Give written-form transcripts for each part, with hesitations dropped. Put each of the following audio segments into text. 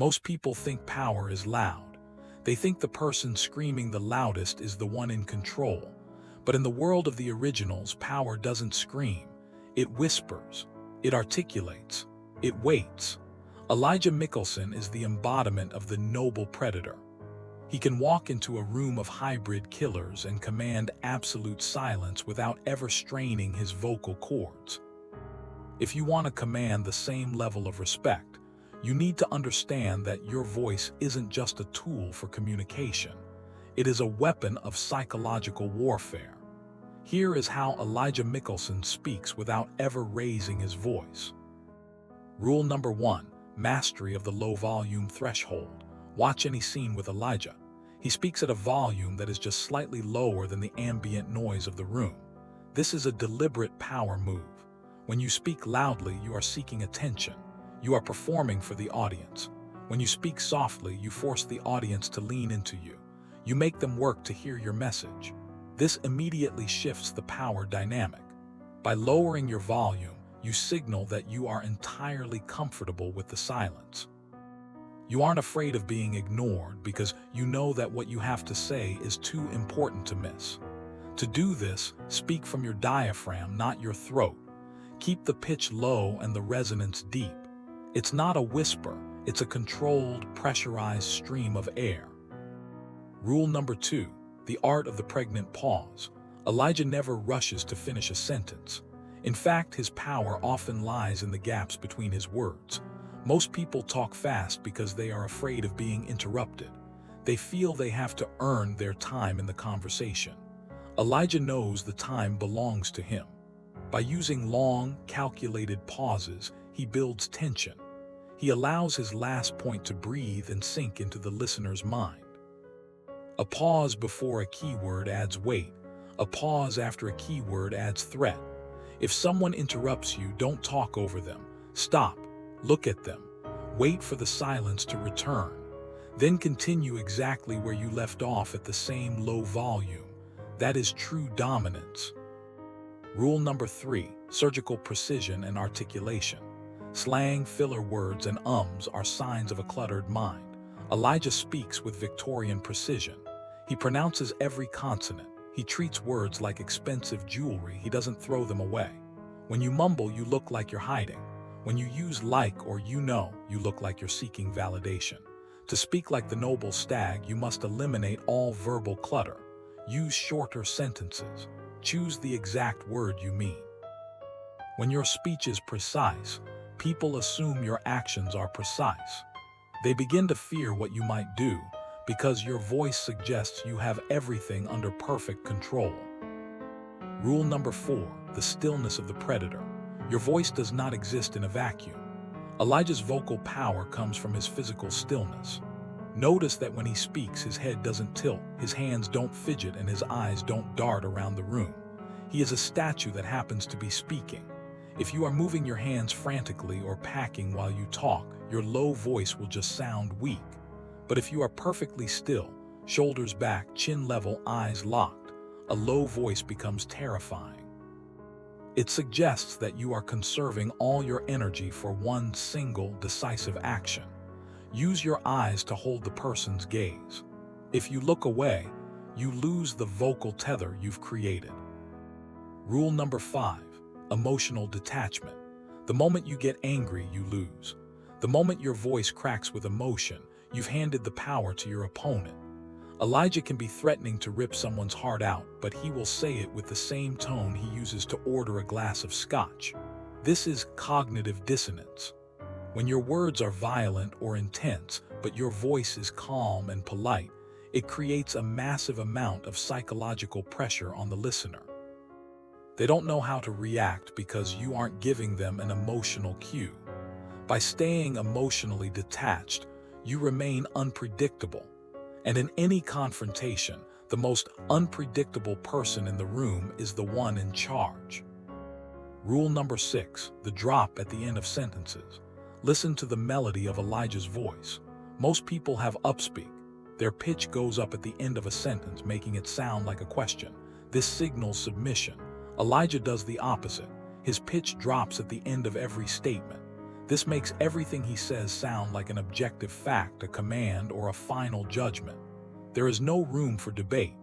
Most people think power is loud. They think the person screaming the loudest is the one in control. But in the world of the originals, power doesn't scream. It whispers. It articulates. It waits. Elijah Mikaelson is the embodiment of the noble predator. He can walk into a room of hybrid killers and command absolute silence without ever straining his vocal cords. If you want to command the same level of respect, you need to understand that your voice isn't just a tool for communication. It is a weapon of psychological warfare. Here is how Elijah Mikaelson speaks without ever raising his voice. Rule number 1, mastery of the low volume threshold. Watch any scene with Elijah. He speaks at a volume that is just slightly lower than the ambient noise of the room. This is a deliberate power move. When you speak loudly, you are seeking attention. You are performing for the audience. When you speak softly, you force the audience to lean into you. You make them work to hear your message. This immediately shifts the power dynamic. By lowering your volume, you signal that you are entirely comfortable with the silence. You aren't afraid of being ignored because you know that what you have to say is too important to miss. To do this, speak from your diaphragm, not your throat. Keep the pitch low and the resonance deep. It's not a whisper, it's a controlled, pressurized stream of air. Rule number 2, the art of the pregnant pause. Elijah never rushes to finish a sentence. In fact, his power often lies in the gaps between his words. Most people talk fast because they are afraid of being interrupted. They feel they have to earn their time in the conversation. Elijah knows the time belongs to him. By using long, calculated pauses, he builds tension. He allows his last point to breathe and sink into the listener's mind. A pause before a keyword adds weight. A pause after a keyword adds threat. If someone interrupts you, don't talk over them. Stop. Look at them. Wait for the silence to return. Then continue exactly where you left off at the same low volume. That is true dominance. Rule number 3, surgical precision and articulation. Slang, filler words, and ums are signs of a cluttered mind. Elijah speaks with Victorian precision. He pronounces every consonant. He treats words like expensive jewelry. He doesn't throw them away. When you mumble, you look like you're hiding. When you use like or you know, you look like you're seeking validation. To speak like the noble stag, you must eliminate all verbal clutter. Use shorter sentences. Choose the exact word you mean. When your speech is precise, people assume your actions are precise. They begin to fear what you might do because your voice suggests you have everything under perfect control. Rule number 4, the stillness of the predator. Your voice does not exist in a vacuum. Elijah's vocal power comes from his physical stillness. Notice that when he speaks, his head doesn't tilt, his hands don't fidget, and his eyes don't dart around the room. He is a statue that happens to be speaking. If you are moving your hands frantically or packing while you talk, your low voice will just sound weak. But if you are perfectly still, shoulders back, chin level, eyes locked, a low voice becomes terrifying. It suggests that you are conserving all your energy for one single, decisive action. Use your eyes to hold the person's gaze. If you look away, you lose the vocal tether you've created. Rule number 5, emotional detachment. The moment you get angry, you lose. The moment your voice cracks with emotion, you've handed the power to your opponent. Elijah can be threatening to rip someone's heart out, but he will say it with the same tone he uses to order a glass of scotch. This is cognitive dissonance. When your words are violent or intense, but your voice is calm and polite, it creates a massive amount of psychological pressure on the listener. They don't know how to react because you aren't giving them an emotional cue. By staying emotionally detached, you remain unpredictable. And in any confrontation, the most unpredictable person in the room is the one in charge. Rule number 6, the drop at the end of sentences. Listen to the melody of Elijah's voice. Most people have upspeak. Their pitch goes up at the end of a sentence, making it sound like a question. This signals submission. Elijah does the opposite. His pitch drops at the end of every statement. This makes everything he says sound like an objective fact, a command, or a final judgment. There is no room for debate.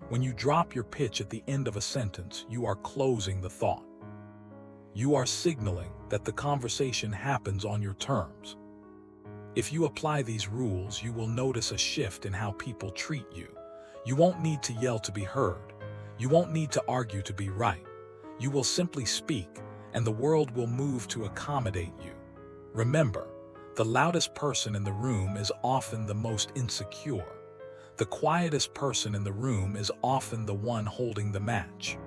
When you drop your pitch at the end of a sentence, you are closing the thought. You are signaling that the conversation happens on your terms. If you apply these rules, you will notice a shift in how people treat you. You won't need to yell to be heard. You won't need to argue to be right. You will simply speak, and the world will move to accommodate you. Remember, the loudest person in the room is often the most insecure. The quietest person in the room is often the one holding the match.